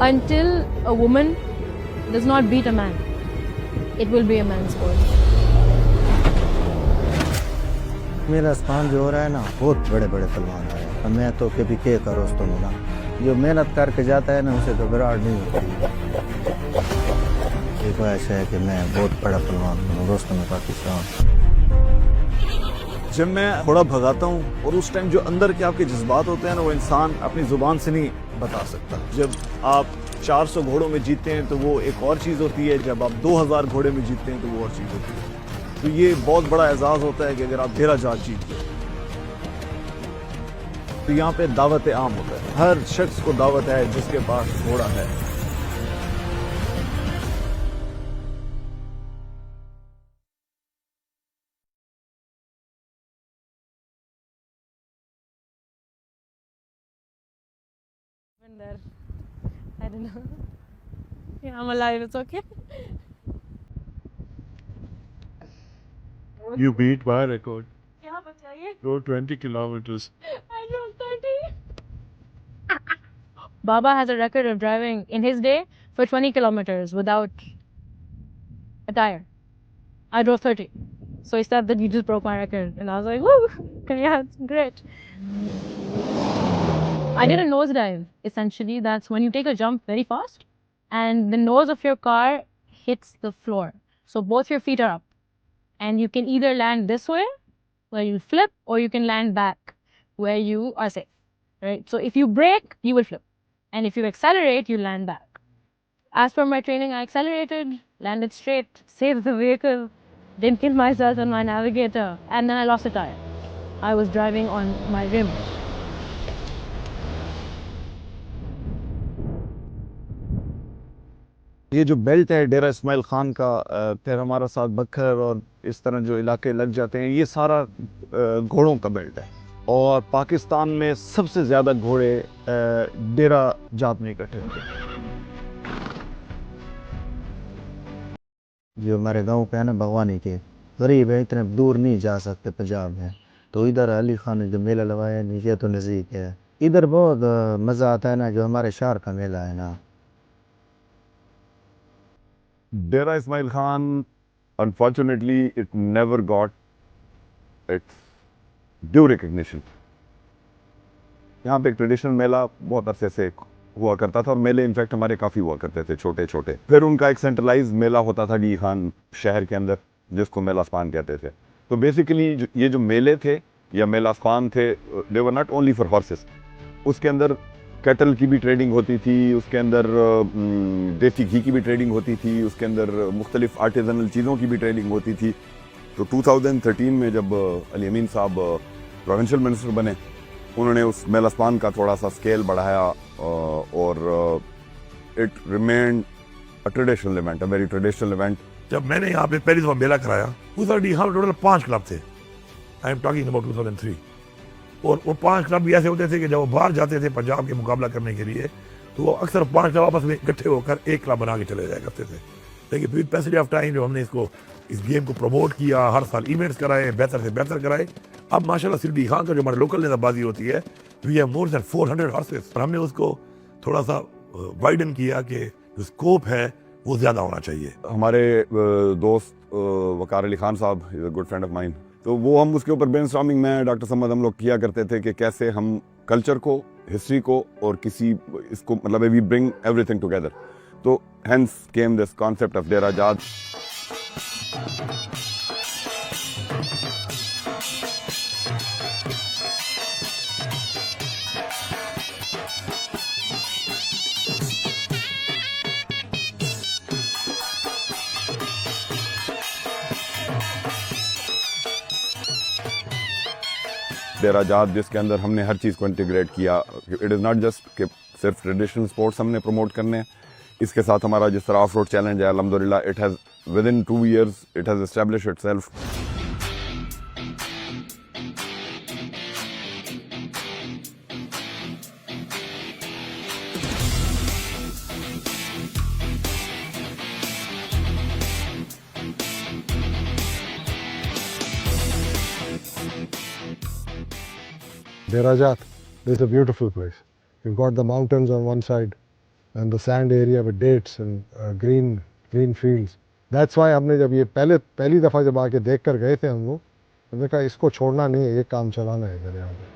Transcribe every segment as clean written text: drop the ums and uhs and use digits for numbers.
until a woman does not beat a man, it will be a man's sport. मेरा स्थान जो हो रहा है ना, बहुत बड़े बड़े पहलवान आ रहे हैं। अब मैं तो कभी के का रोस्तम हूँ ना, जो मेहनत करके जाता है ना उसे घबराहट नहीं होती। ये ख्वाहिश है कि मैं बहुत बड़ा पहलवान हूँ, रोस्तम पाकिस्तान। जब मैं घोड़ा भगाता हूँ और उस टाइम जो अंदर के आपके जज्बात होते हैं ना, वो इंसान अपनी जुबान से नहीं बता सकता। जब आप 400 घोड़ों में जीतते हैं तो वो एक और चीज़ होती है, जब आप 2000 घोड़े में जीतते हैं तो वो और चीज़ होती है। तो ये बहुत बड़ा एजाज़ होता है कि अगर आप डेरा जात जीत गए। तो यहाँ पे दावत आम होता है, हर शख्स को दावत है जिसके पास घोड़ा है। There. I don't know. Yeah, I'm alive. It's okay. You beat my record. Yeah, बताइए. Rode 20 kilometers. I drove 30. Baba has a record of driving in his day for 20 kilometers without a tire. I drove 30. So he said that you just broke my record. And I was like, woo! Yeah, it's great. I did a nosedive, essentially. That's when you take a jump very fast and the nose of your car hits the floor. So both your feet are up. And you can either land this way, where you flip, or you can land back, where you are safe. Right? So if you brake, you will flip. And if you accelerate, you land back. As per my training, I accelerated, landed straight, saved the vehicle, didn't kill myself and my navigator, and then I lost a tire. I was driving on my rim. ये जो belt है डेरा इस्माइल खान का, फिर हमारा साथ बखर और इस तरह जो इलाके लग जाते हैं, ये सारा घोड़ों का बेल्ट है। और पाकिस्तान में सबसे ज़्यादा घोड़े डेरा जात में इकट्ठे होते हैं। जो हमारे गांव पे है ना, भगवानी के गरीब है, इतने दूर नहीं जा सकते पंजाब में, तो इधर अली खान ने जो मेला लगाया नीचे तो नज़दीक है, इधर बहुत मज़ा आता है ना, जो हमारे शहर का मेला है ना। Dera Ismail Khan, unfortunately, it never got its due recognition. यहाँ पे एक ट्रेडिशनल मेला बहुत अरसे से हुआ करता था और मेले इनफैक्ट हमारे काफ़ी हुआ करते थे, छोटे छोटे। फिर उनका एक सेंट्रलाइज मेला होता था डी खान शहर के अंदर, जिसको मेला स्पान कहते थे। तो बेसिकली ये जो मेले थे या मेला स्पान थे, they were not only for horses. उसके अंदर कैटल की भी ट्रेडिंग होती थी, उसके अंदर देसी घी की भी ट्रेडिंग होती थी, उसके अंदर मुख्तलिफ आर्टिजनल चीज़ों की भी ट्रेडिंग होती थी। तो 2013 में जब अली अमीन साहब प्रोविंशियल मिनिस्टर बने, उन्होंने उस मेला स्पान का थोड़ा सा स्केल बढ़ाया और it remained a traditional event, a very traditional event. जब मैंने यहाँ पे पहली दफा मेला कराया, उस यहाँ टोटल 5 क्लब थे। I am talking about 2003। और वो 5 क्लब भी ऐसे होते थे कि जब वो बाहर जाते थे पंजाब के मुकाबला करने के लिए, तो वो अक्सर 5 क्लब आपस में इकट्ठे होकर एक क्लब बना के चले जाया करते थे। लेकिन विद पैसेज ऑफ टाइम जो हमने इस गेम को प्रमोट किया, हर साल इवेंट्स कराए, बेहतर से बेहतर कराए। अब माशाल्लाह सिर्फ खान का जो हमारे लोकल नेताबाजी होती है, we have more than 400 horses. और हमने उसको थोड़ा सा वाइडन किया कि जो स्कोप है वो ज़्यादा होना चाहिए। हमारे दोस्त वकार अली खान साहब, is a good friend of mine, तो वो हम उसके ऊपर ब्रेनस्टॉर्मिंग में डॉक्टर समद हम लोग किया करते थे कि कैसे हम कल्चर को, हिस्ट्री को और किसी इसको मतलब वी ब्रिंग एवरीथिंग टुगेदर। तो hence came this concept of Dera Jat. Dera जात जिसके अंदर हमने हर चीज़ को इंटीग्रेट किया। इट इज़ नॉट जस्ट कि सिर्फ ट्रेडिशनल स्पोर्ट्स हमने प्रमोट करने हैं, इसके साथ हमारा जिस तरह ऑफ रोड चैलेंज है, अल्हम्दुलिल्लाह it has with in 2 years it has establish itself. Dera Jat is a beautiful place. You've got the mountains on one side, and the sand area with dates and green fields. That's why हमने जब ये पहली दफ़ा जब आके देख कर गए थे हम लोग, हमने कहा इसको छोड़ना नहीं है, ये काम चलाना है इधर यहाँ पे।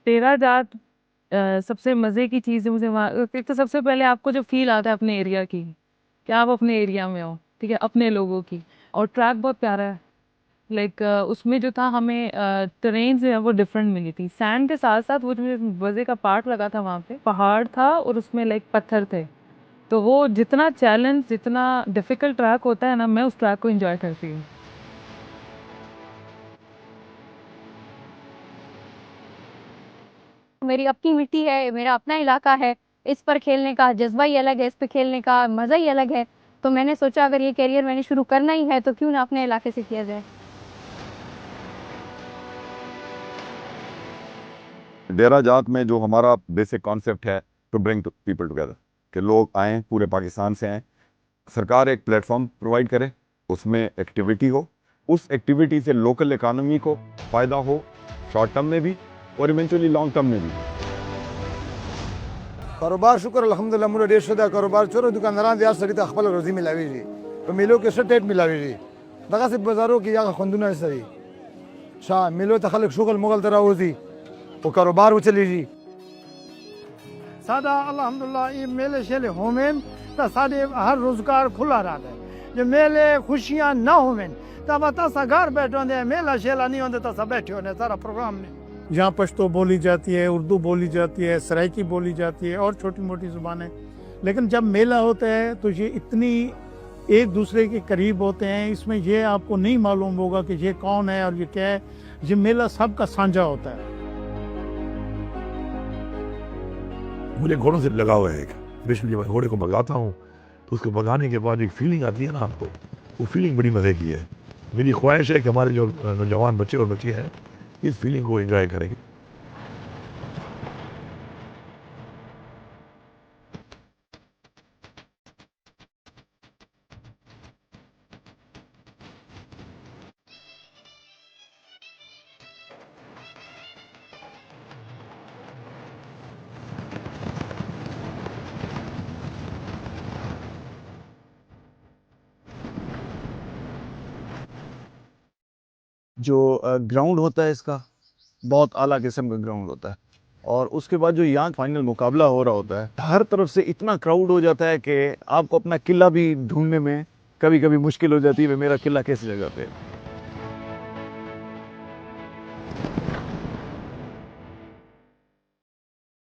तेरा जात सबसे मज़े की चीज़ है मुझे वहाँ, एक तो सबसे पहले आपको जो फील आता है अपने एरिया की, कि आप अपने एरिया में हो, ठीक है, अपने लोगों की। और ट्रैक बहुत प्यारा है, लाइक उसमें जो था हमें टरेन जो है वो डिफरेंट मिली थी। सैंड के साथ साथ वो जो मज़े का पार्ट लगा था वहाँ पे, पहाड़ था और उसमें लाइक पत्थर थे। तो वो जितना चैलेंज, जितना डिफ़िकल्ट ट्रैक होता है ना, मैं उस ट्रैक को एंजॉय करती हूँ। मेरी अपनी मिट्टी है, मेरा अपना इलाका है, इस पर खेलने का जज्बा ही अलग है, इस पे खेलने का मज़ा ही अलग है। तो मैंने सोचा अगर ये करियर मैंने शुरू करना ही है तो क्यों ना अपने इलाके से किया जाए। डेरा जात में जो हमारा बेसिक कॉन्सेप्ट है टू ब्रिंग पीपल टुगेदर, कि लोग आएँ, पूरे पाकिस्तान से आएँ, सरकार एक प्लेटफॉर्म प्रोवाइड करे, उसमें एक्टिविटी हो, उस एक्टिविटी से लोकल इकानमी को फ़ायदा हो, शॉर्ट टर्म में भी और इवेंचुअली लॉन्ग टर्म में भी। कारोबार शुक्र अल्हम्दुलिल्लाह मुझे देश सदा कारोबार चोरो दुकानदारान दिया सरी तो खपल रोजी मिलावी जी तो मिलो के स्टेट मिलावी जी दगा से बाजारों की या खंदुना सरी शाह मिलो तो खलक शुगल मुगल तरह रोजी वो कारोबार वो चली जी सादा अल्हम्दुलिल्लाह ये मेले शेले होमेन तो सादे हर रोजगार खुला रहा है। जो मेले खुशियां ना होमेन तब तसा घर बैठो ने मेला शेला नहीं होते तसा बैठे होने सारा प्रोग्राम ने। यहाँ पश्तो बोली जाती है, उर्दू बोली जाती है, सराइकी बोली जाती है और छोटी मोटी ज़ुबानें। लेकिन जब मेला होता है तो ये इतनी एक दूसरे के करीब होते हैं, इसमें ये आपको नहीं मालूम होगा कि ये कौन है और ये क्या है। ये मेला सबका साझा होता है। मुझे घोड़ों से लगाव है एक, स्पेशली जब मैं घोड़े को भगाता हूँ तो उसको भगाने के बाद एक फीलिंग आती है ना आपको, वो फीलिंग बड़ी मज़े की है। मेरी ख्वाहिश है कि हमारे जो नौजवान बच्चे और बच्ची हैं इस फीलिंग को एंजॉय करेंगे। जो ग्राउंड होता है इसका बहुत आला किस्म का ग्राउंड होता है, और उसके बाद जो यहाँ फाइनल मुकाबला हो रहा होता है, हर तरफ से इतना क्राउड हो जाता है कि आपको अपना किला भी ढूंढने में कभी कभी मुश्किल हो जाती है, मेरा किला किस जगह पे।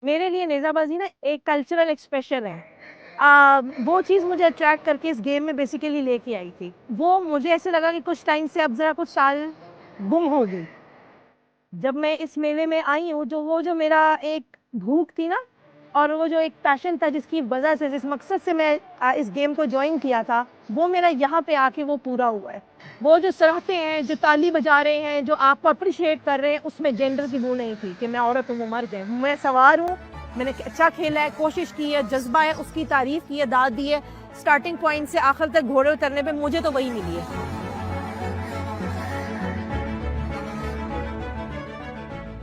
मेरे लिए नेज़ाबाजी ना एक कल्चरल एक्सप्रेशन है। वो चीज़ मुझे अट्रैक्ट करके इस गेम में बेसिकली लेके आई थी। वो मुझे ऐसे लगा कि कुछ टाइम से अब ज़रा कुछ साल गुम हो गई। जब मैं इस मेले में आई हूँ वो जो मेरा एक भूख थी ना, और वो जो एक पैशन था जिसकी वजह से, जिस मकसद से मैं इस गेम को ज्वाइन किया था, वो मेरा यहाँ पे आके वो पूरा हुआ है। वो जो सराहते हैं, जो ताली बजा रहे हैं, जो आपको अप्रिशिएट कर रहे हैं, उसमें जेंडर की वो नहीं थी कि मैं औरत हूँ, वो मर्द है। मैं सवार हूँ, मैंने अच्छा खेला है, कोशिश की है, जज्बा है, उसकी तारीफ की है, दाद दी है। स्टार्टिंग पॉइंट से आखिर तक घोड़े उतरने पे मुझे तो वही मिली है।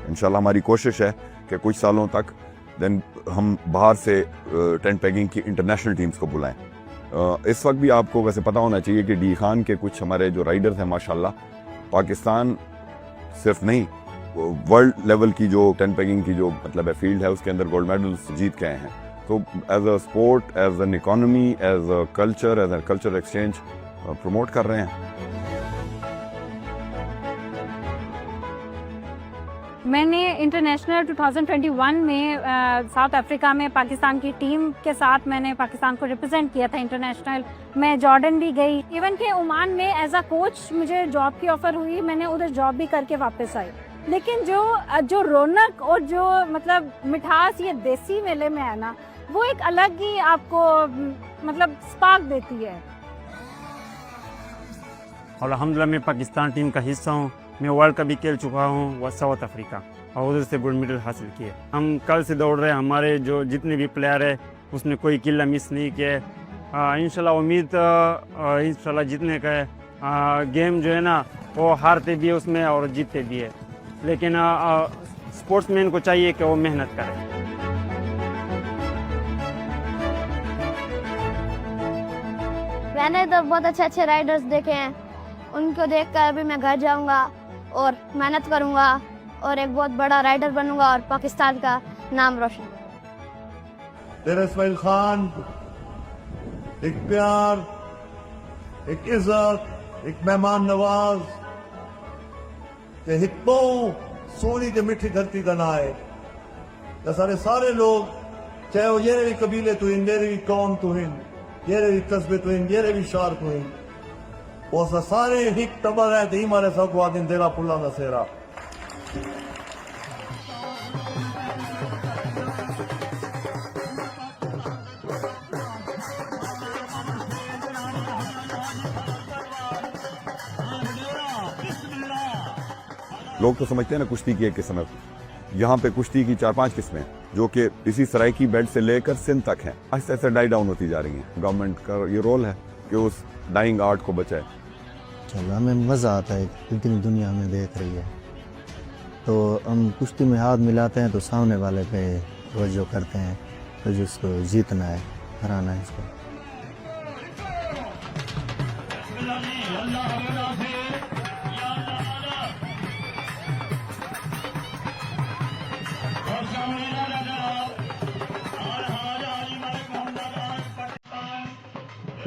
इंशाल्लाह हमारी कोशिश है कि कुछ सालों तक देन हम बाहर से टेंट पैकिंग की इंटरनेशनल टीम्स को बुलाएं। इस वक्त भी आपको वैसे पता होना चाहिए कि डी खान के कुछ हमारे जो राइडर्स हैं माशाल्लाह, पाकिस्तान सिर्फ नहीं वर्ल्ड लेवल की जो टेंट पैकिंग की जो मतलब है फील्ड है उसके अंदर गोल्ड मेडल्स जीत के आए हैं। तो as a sport, as an economy, as a culture, as a culture exchange promote कर रहे हैं। मैंने इंटरनेशनल 2021 में साउथ अफ्रीका में पाकिस्तान की टीम के साथ मैंने पाकिस्तान को रिप्रेजेंट किया था इंटरनेशनल। मैं जॉर्डन भी गई, इवन के ओमान में एज अ कोच मुझे जॉब की ऑफ़र हुई, मैंने उधर जॉब भी करके वापस आई। लेकिन जो रौनक और जो मतलब मिठास ये देसी मेले में है ना, वो एक अलग ही आपको मतलब स्पार्क देती है। और अल्हम्दुलिल्लाह मैं पाकिस्तान टीम का हिस्सा हूँ। मैं वर्ल्ड कप भी खेल चुका हूँ साउथ अफ्रीका और उधर से गोल्ड मेडल हासिल किए। हम कल से दौड़ रहे हैं, हमारे जो जितने भी प्लेयर है उसने कोई किला मिस नहीं किया। इंशाल्लाह उम्मीद इंशाल्लाह जीतने का है। गेम जो है ना वो हारते भी है उसमें और जीतते भी है, लेकिन स्पोर्ट्समैन को चाहिए कि वो मेहनत करे। मैंने तो बहुत अच्छे अच्छे राइडर्स देखे हैं, उनको देखकर अभी मैं घर जाऊंगा और मेहनत करूंगा और एक बहुत बड़ा राइडर बनूंगा और पाकिस्तान का नाम रोशन करूंगा। तेरा इस्माइल खान एक प्यार, एक इज्जत, एक मेहमान नवाज, हिप्पो सोनी के मिठी धरती का ना है। सारे लोग चाहे वो ये भी कबीले तो इन, ये भी कौम तो इन, ये भी कस्बे तो इन, ये भी शार तो इन, वो सारे हिक तबर है तो हमारे सब को दिन तेरा पुल्ला न सेरा। लोग तो समझते हैं ना कुश्ती की एक किस्म है, यहाँ पे कुश्ती की 4-5 किस्में हैं जो कि इसी सराइकी बेल्ट से लेकर सिंध तक हैं। आहिस्ता आहिस्ता डाई डाउन होती जा रही हैं। गवर्नमेंट का ये रोल है कि उस डाइंग आर्ट को बचाए। चलो हमें मज़ा आता है इतनी दुनिया में देख रही है, तो हम कुश्ती में हाथ मिलाते हैं तो सामने वाले पे तवज्जो करते हैं, तो जिसको जीतना है, हराना है इसको।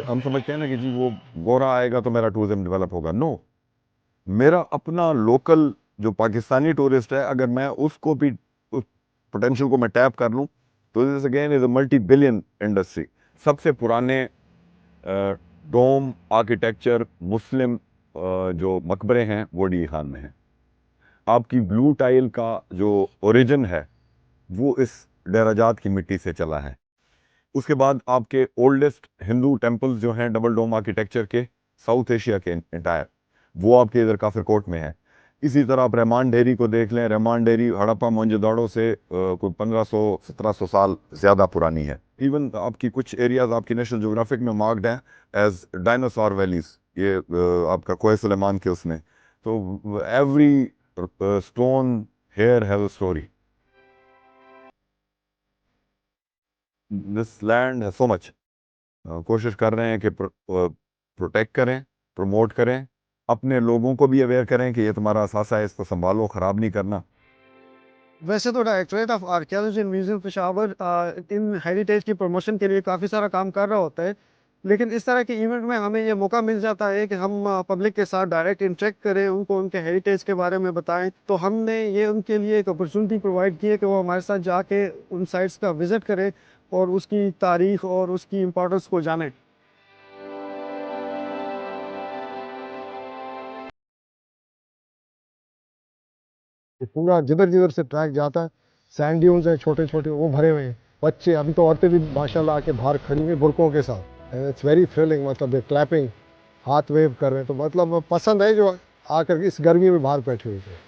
हम समझते हैं ना कि जी वो गोरा आएगा तो मेरा टूरिज्म डेवलप होगा। नो, मेरा अपना लोकल जो पाकिस्तानी टूरिस्ट है, अगर मैं उसको भी उस पोटेंशियल को मैं टैप कर लूँ तो this again is a multi billion industry. सबसे पुराने डोम आर्किटेक्चर मुस्लिम जो मकबरे हैं वो डी खान में हैं। आपकी ब्लू टाइल का जो ओरिजिन है वो इस डेराजात की मिट्टी से चला है। उसके बाद आपके ओल्डेस्ट हिंदू टेम्पल्स जो हैं डबल डोम आर्किटेक्चर के साउथ एशिया के एंटायर, वो आपके इधर काफिरकोट में है। इसी तरह आप रहमान डेयरी को देख लें, रहमान डेयरी हड़प्पा मोहनजोदड़ो से कोई 1500-1700 साल ज़्यादा पुरानी है। इवन आपकी कुछ एरियाज आपकी नेशनल ज्योग्राफिक में मार्क्ड हैं एज डायनासोर वैलीज, ये आपका कोहे सुलेमान के उसमें। तो every stone here has a story. This land है सो मच। कोशिश कर रहे हैं कि प्रोटेक्ट करें, प्रमोट करें, अपने लोगों को भी अवेयर करें कि ये तुम्हारा असासा है, इसको संभालो, ख़राब नहीं करना। वैसे तो directorate of archaeology and museum Peshawar in heritage की प्रमोशन के लिए काफ़ी सारा काम कर रहा होता है, लेकिन इस तरह के इवेंट में हमें ये मौका मिल जाता है कि हम पब्लिक के साथ डायरेक्ट इंटरेक्ट करें, उनको उनके हेरिटेज के बारे में बताएं। तो हमने ये उनके लिए एक अपॉर्चुनिटी प्रोवाइड की है कि वो हमारे साथ जाके उन साइट्स का विज़िट करें और उसकी तारीख और उसकी इम्पोर्टेंस को जानें। पूरा जिधर जिधर से ट्रैक जाता है सैंड ड्यून्स हैं छोटे छोटे, वो भरे हुए हैं। बच्चे, अभी तो औरतें भी माशाल्लाह आके बाहर खड़ी हुई बुरकों के साथ। इट्स वेरी थ्रिलिंग, मतलब ये क्लैपिंग, हाथ वेव कर रहे हैं, तो मतलब पसंद है जो आकर इस गर्मी में बाहर बैठे हुए थे।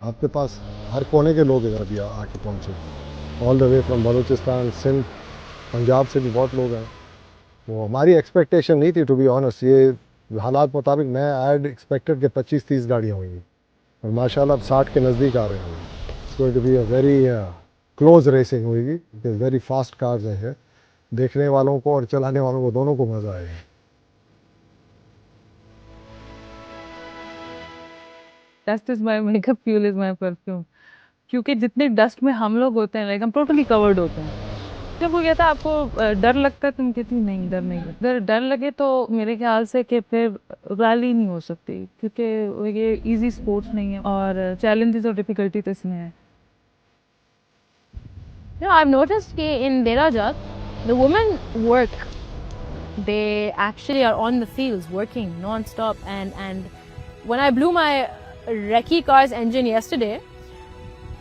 आपके पास हर कोने के लोग इधर भी आके पहुँचे, all the way from Balochistan, Sindh, Punjab से भी बहुत लोग हैं। वो हमारी एक्सपेक्टेशन नहीं थी टू बी ऑनेस्ट। ये हालात मुताबिक मैं आई एक्सपेक्टेड कि 25-30 गाड़ियाँ होंगी और माशाल्लाह 60 के नज़दीक आ रहे हैं। It's going to be a very close racing होगी, वेरी फास्ट कार्स हैं। देखने वालों को और चलाने वालों को दोनों को मज़ा आएगा। Dust is my makeup, fuel is my perfume. क्योंकि जितने डस्ट में हम लोग होते हैं, लाइक हम टोटली कवर्ड होते हैं। जब वो कहता है आपको डर लगता है, तुम कहती नहीं डर नहीं लगता। अगर डर लगे तो मेरे ख्याल से कि फिर रैली नहीं हो सकती, क्योंकि ये इजी स्पोर्ट्स नहीं है और चैलेंजेस और डिफिकल्टी तो इसमें है। You know, I've noticed कि in Derajat, the women work. They actually are on the fields working non-stop. And when I blew my Recce car's engine yesterday,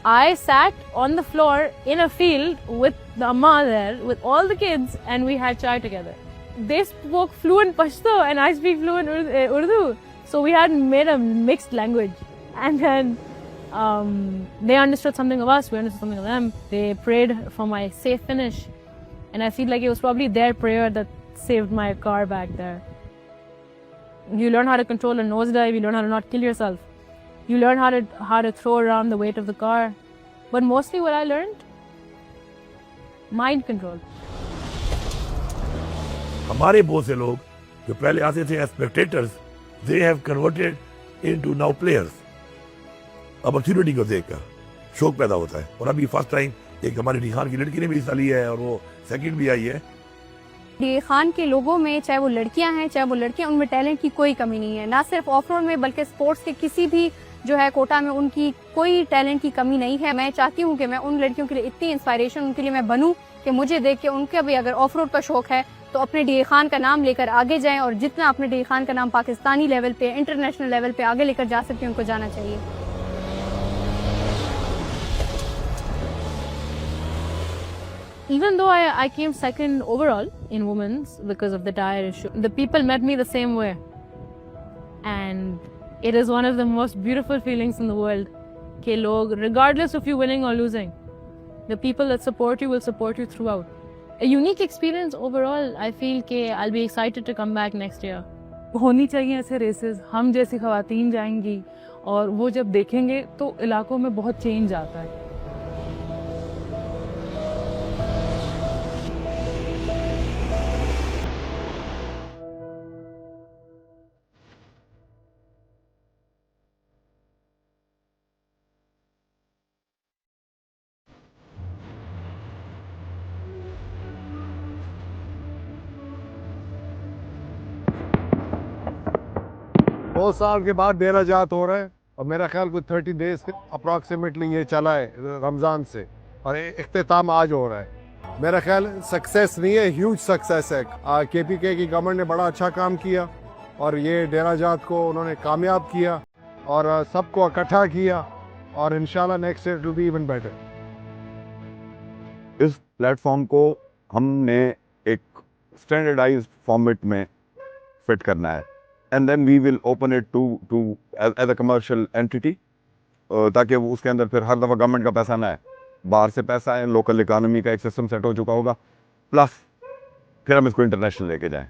I sat on the floor in a field with the amma there, with all the kids, and we had chai together. They spoke fluent Pashto and I speak fluent Urdu. So we had made a mixed language. And then they understood something of us, we understood something of them. They prayed for my safe finish. And I feel like it was probably their prayer that saved my car back there. You learn how to control a nosedive, you learn how to not kill yourself. You learn how to throw around the weight of the car. But mostly what I learned, mind control. हमारे बहुत से लोग जो पहले आते थे spectators, they have converted into now players. Opportunity को देखकर शौक पैदा होता है। और अभी फर्स्ट टाइम एक हमारी रिहान की लड़की ने भी हिस्सा लिया है और वो सेकंड भी आई है। डीए खान के लोगों में, चाहे वो लड़कियां हैं चाहे वो लड़कियां, उनमें टैलेंट की कोई कमी नहीं है। ना सिर्फ ऑफ रोड में बल्कि स्पोर्ट्स के किसी भी जो है कोटा में उनकी कोई टैलेंट की कमी नहीं है। मैं चाहती हूँ कि मैं उन लड़कियों के लिए इतनी इंस्पायरेशन उनके लिए मैं बनूं कि मुझे देख के उनका भी अगर ऑफ रोड का शौक है तो अपने डीए खान का नाम लेकर आगे जाएं, और जितना अपने डीए खान का नाम पाकिस्तानी लेवल पे, इंटरनेशनल लेवल पे आगे लेकर जा सकते हैं, उनको जाना चाहिए। Even though I came second overall in women's because of the tire issue, the people met me the same way. And it is one of the most beautiful feelings in the world. Ke log, regardless of you winning or losing, the people that support you will support you throughout. A unique experience overall. I feel ke I'll be excited to come back next year. होनी चाहिए ऐसे races. हम जैसी खवातीन जाएंगी और वो जब देखेंगे तो इलाकों में बहुत चेंज आता है। दो साल के बाद डेरा जात हो रहा है और मेरा ख्याल कुछ 30 डेज अप्रॉक्सीमेटली ये चला है रमज़ान से, और इख्तिताम आज हो रहा है। मेरा ख्याल सक्सेस नहीं है, ह्यूज सक्सेस है। केपीके की गवर्नमेंट ने बड़ा अच्छा काम किया और ये डेरा जात को उन्होंने कामयाब किया और सबको इकट्ठा किया, और इंशाल्लाह next year to be even better. इस प्लेटफॉर्म को हमने एक स्टैंडर्डाइज्ड फॉर्मेट में फिट करना है, and then we will open it to as a commercial entity, ताकि वो उसके अंदर फिर हर दफ़ा गवर्नमेंट का पैसा ना है, बाहर से पैसा है, लोकल इकानमी का एक सिस्टम सेट हो चुका होगा, प्लस फिर हम इसको इंटरनेशनल लेके जाएं।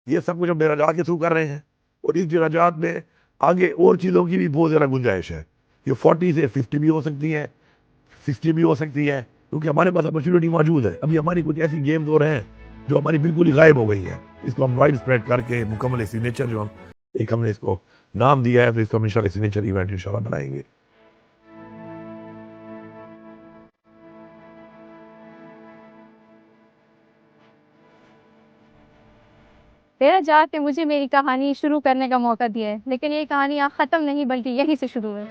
ये सब कुछ हम डेराजात के थ्रू कर रहे हैं, और इस डेराजात में आगे और चीज़ों की भी बहुत ज़्यादा गुंजाइश है। ये 40 से 50 भी हो सकती है, 60 भी हो सकती है, क्योंकि हमारे पास अपॉर्चुनिटी मौजूद है। अभी हमारी कुछ ऐसी गेम्स और हैं जो हमारी बिल्कुल ही गायब हो गई है। इसको हम वाइड स्प्रेड करके मुकम्मल सिग्नेचर जो हमने इसको नाम दिया है, तो इसको हम इंशाल्लाह सिग्नेचर इवेंट इंशाल्लाह बनाएंगे। डेरा जात ने मुझे मेरी कहानी शुरू करने का मौका दिया है, लेकिन ये कहानी यहाँ ख़त्म नहीं बल्कि यहीं से शुरू है।